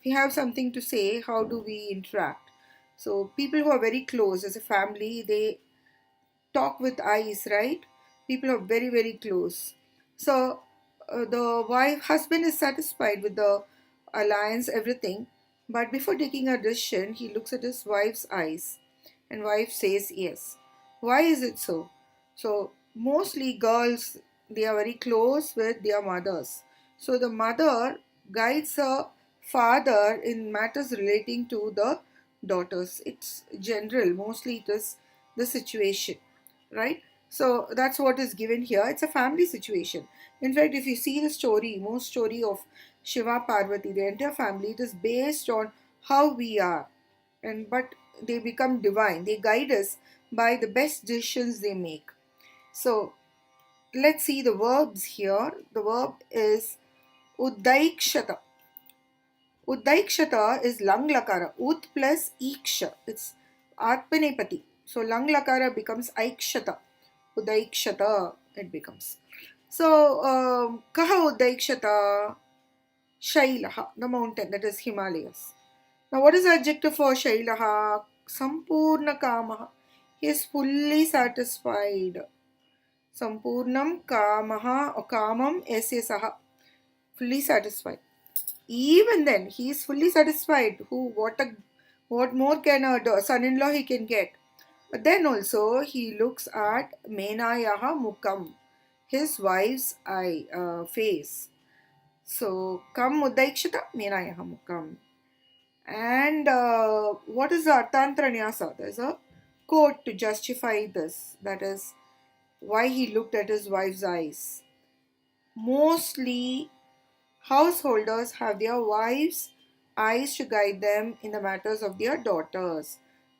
we have something to say, how do we interact? So, people who are very close as a family, they talk with eyes, right? People are very, very close. So, the husband is satisfied with the alliance, everything. But before taking a decision, he looks at his wife's eyes, and wife says yes. Why is it so? So, mostly girls, they are very close with their mothers. So, the mother guides her father in matters relating to the daughters. It's general, mostly it is the situation, right? So that's what is given here. It's a family situation. In fact, if you see the story, most story of Shiva Parvati, the entire family, it is based on how we are, and but they become divine. They guide us by the best decisions they make. So let's see the verbs here. The verb is Udaikshata. Udaikshata is lang lakara. Ud plus iksha. It's Atmanepati. So lang lakara becomes aikshata. Udaikshata it becomes. So kaha Udaikshata? Shailaha, the mountain, that is Himalayas. Now what is the adjective for Shailaha? Sampurna Kamaha. He is fully satisfied. Sampurnam Kamaha or Kamam Esyasaha. Fully satisfied. Even then, he is fully satisfied. What more can a son-in-law he can get? But then also he looks at Menayaha Mukam, his wife's face. So, Kam Mudaikshita Menayaha Mukam. And what is the Arthantranyasa? There's a quote to justify this. That is why he looked at his wife's eyes. Mostly, householders have their wives' eyes to guide them in the matters of their daughters.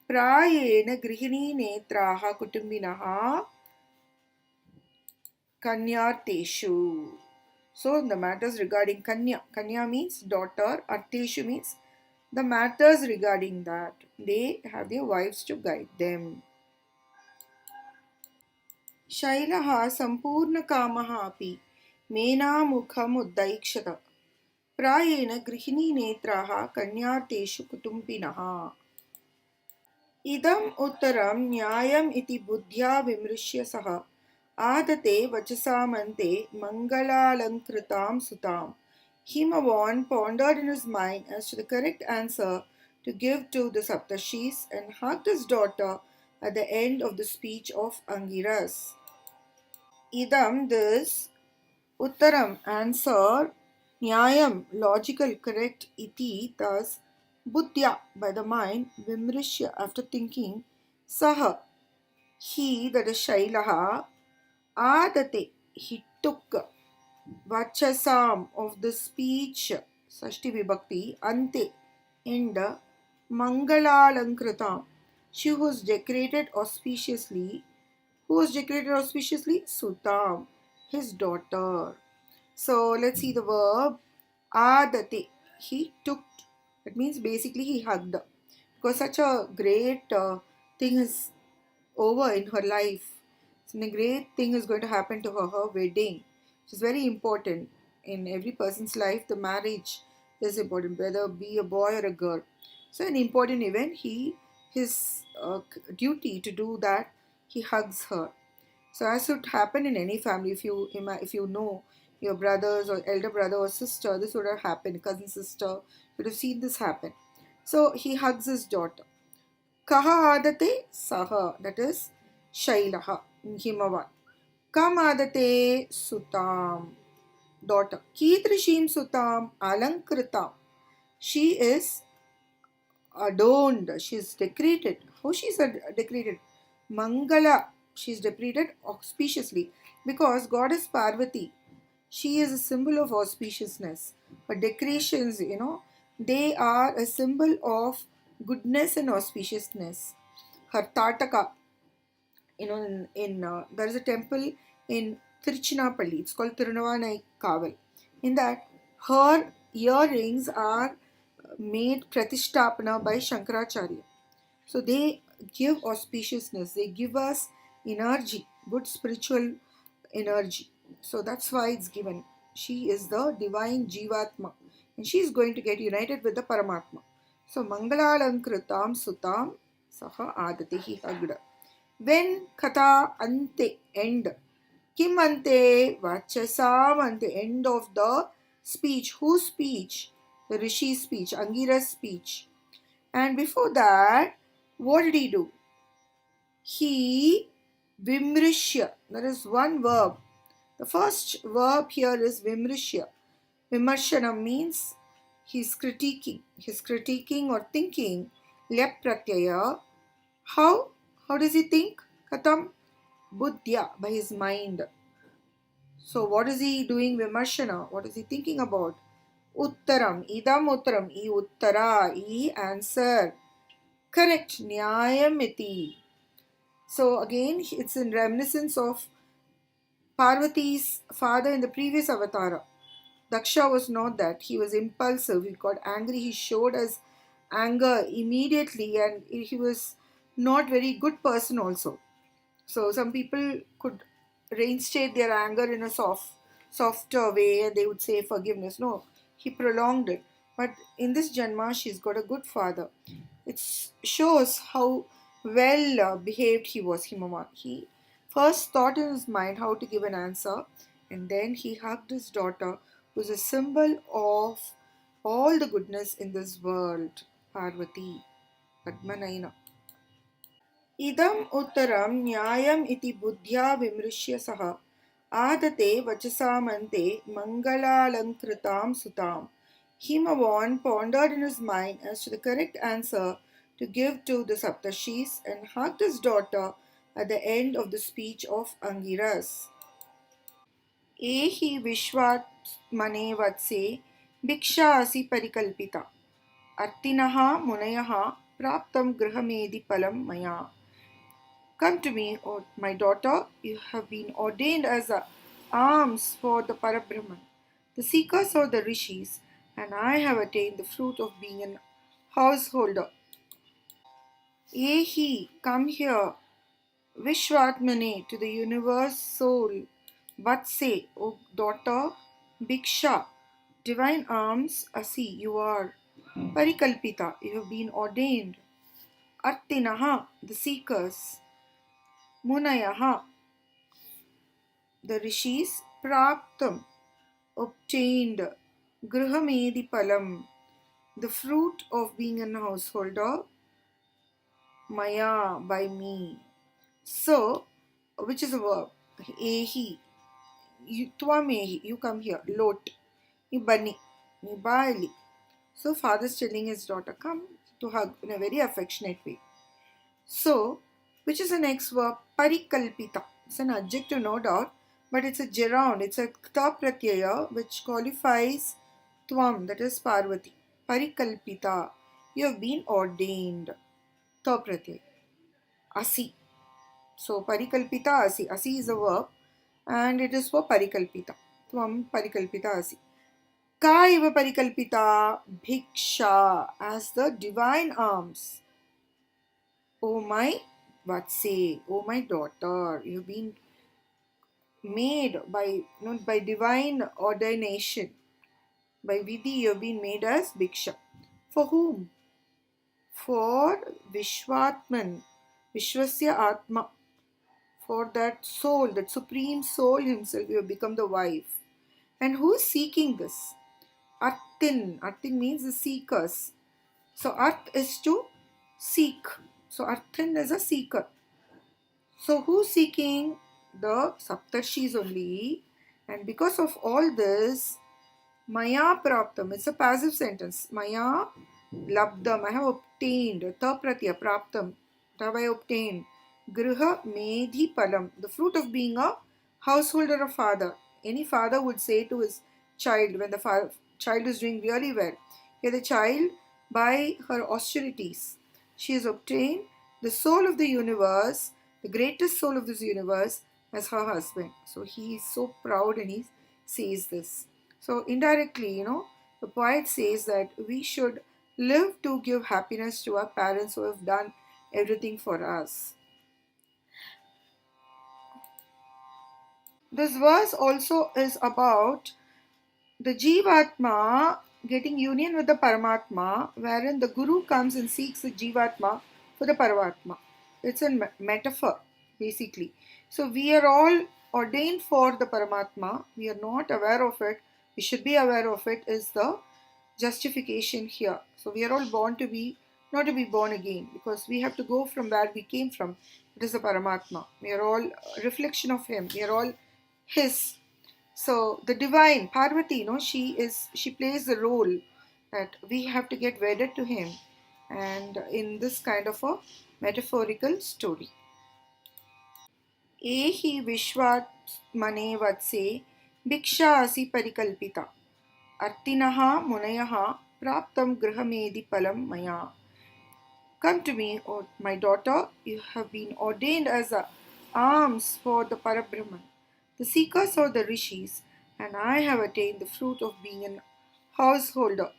Prayena grihini netraha kutumbinaha kanyarteshu. So the matters regarding Kanya means daughter, Arteshu means the matters regarding that. They have their wives to guide them. Shailaha Sampurnakamaha api Menamukham प्रायेण गृहिणी नेत्राः कन्यार्तेषु कुटुम्बिनः इदम् उत्तरं न्यायम् इति बुद्ध्या विमृश्य सः आदते वचसामन्ते मङ्गलालङ्कृतां सुताम्. Himavan pondered in his mind as to the correct answer to give to the Saptashis and hugged his daughter at the end of the speech of Angiras. Idam, this, Uttaram, answer, Nyayam, logical, correct, iti, thus, Buddhya, by the mind, Vimrishya, after thinking, Saha, he, that is Shailaha, Adate, he took, Vachasam, of the speech, Sashti Vibhakti, Ante, end, Mangalalankritam, she was decorated auspiciously. Who was decorated auspiciously? Sutam, his daughter. So let's see the verb adate. He took. That means basically he hugged. Because such a great thing is over in her life. So a great thing is going to happen to her, her wedding. Which is very important in every person's life. The marriage is important, whether be a boy or a girl. So an important event. His duty to do that. He hugs her. So as would happen in any family, if you know your brothers or elder brother or sister, this would have happened. Cousin sister, you would have seen this happen. So he hugs his daughter. Kaha adate saha, that is Shailaha, Himavan. Kam adate sutam, daughter. Kidrishim sutam alankritam. She is adorned, she is decorated. How she is decorated? Mangala, she is decorated auspiciously because goddess Parvati, she is a symbol of auspiciousness. Her decorations, they are a symbol of goodness and auspiciousness. Her Tataka, there is a temple in Tiruchinapalli, it's called Tirunavanai Kaval. In that, her earrings are made pratishtapana by Shankaracharya. So they give auspiciousness, they give us energy, good spiritual energy. So that's why it's given. She is the divine Jivatma and she is going to get united with the Paramatma. So Mangalaalankritam Sutam Saha Adate, he hugged. When Katha Ante, end. Kim Ante Vachasam Ante, end of the speech. Whose speech? The Rishi's speech, Angira's speech. And before that, what did he do? He Vimrishya. There is one verb. The first verb here is Vimrishya. Vimarshana means he's critiquing. He's critiquing or thinking. Lep pratyaya. How? How does he think? Katam buddhya, by his mind. So what is he doing? Vimarshana. What is he thinking about? Uttaram. Idam uttaram. E uttara. E answer. Correct. Nyayamiti. So again, it's in reminiscence of Parvati's father in the previous avatara. Daksha was not that. He was impulsive. He got angry. He showed his anger immediately and he was not very good person also. So some people could reinstate their anger in a softer way and they would say forgiveness. No, he prolonged it. But in this Janma, she's got a good father. It shows how well behaved he was, Himavan. He first thought in his mind how to give an answer and then he hugged his daughter, who's a symbol of all the goodness in this world. Parvati, Padmanayana. Idam uttaram nyayam iti buddhya vimrishya saha adate vachasamante mangalalankratam sutam. Himavan pondered in his mind as to the correct answer to give to the Saptashis and hugged his daughter at the end of the speech of Angiras. Ehi Vishwat Mane Vatse Bhiksha Asi Parikalpita Artinaha Munayaha Praptam Grihamedi Palam Maya. Come to me, O my daughter, you have been ordained as a alms for the Parabrahman, the seekers of the rishis, and I have attained the fruit of being an householder. Ehi, come here, Vishwatmane, to the universe soul. Vatse, O daughter, Bhiksha, divine alms, Asi, you are. Parikalpita, you have been ordained. Artinaha, the seekers. Munayaha, the rishis. Praptam, obtained. Grihamedi palam, the fruit of being an householder. Maya, by me. So, which is a verb? Ehi, Twamehi, you come here. Lot, ni bunny, ni baili. So, father is telling his daughter, come to hug in a very affectionate way. So, which is the next verb? Parikalpita. It's an adjective, no doubt, but it's a gerund. It's a kta pratyaya which qualifies tvam, that is Parvati. Parikalpita. You have been ordained. Ta pratyaya. Asi. So, parikalpita asi. Asi is a verb and it is for parikalpita. Tvam parikalpita asi. Ka iva parikalpita bhiksha, as the divine alms. O my Vatse, O my daughter, you've been made by divine ordination. By Vidhi, you've been made as Bhiksha. For whom? For Vishwatman, Vishwasya Atma. For that soul, that supreme soul himself, you have become the wife. And who is seeking this? Artin. Artin means the seekers. So Art is to seek. So Artin is a seeker. So who's seeking? The Saptarshis only. And because of all this, Maya Praptam, it's a passive sentence. Maya Labdam, I have obtained. Ta Pratya Praptam, have I obtained. Griha Medhi Palam, the fruit of being a householder or father. Any father would say to his child when the child is doing really well, here the child, by her austerities, she has obtained the soul of the universe, the greatest soul of this universe, as her husband. So he is so proud and he says this. So indirectly, the poet says that we should live to give happiness to our parents who have done everything for us. This verse also is about the Jivatma getting union with the Paramatma, wherein the Guru comes and seeks the Jivatma for the Paramatma. It's a metaphor, basically. So we are all ordained for the Paramatma. We are not aware of it. We should be aware of it, is the justification here. So we are all born to be, not to be born again, because we have to go from where we came from. It is the Paramatma. We are all a reflection of Him. We are all His. So the divine Parvati, she plays the role that we have to get wedded to him, and in this kind of a metaphorical story. Ehi Vishwat Mane Vatse Bhiksha Asi Parikalpita Artinaha Munayaha Praptam Grihamedi Palam Maya. Come to me, O my daughter, you have been ordained as a alms for the Parabrahman, the seekers of the rishis, and I have attained the fruit of being an householder.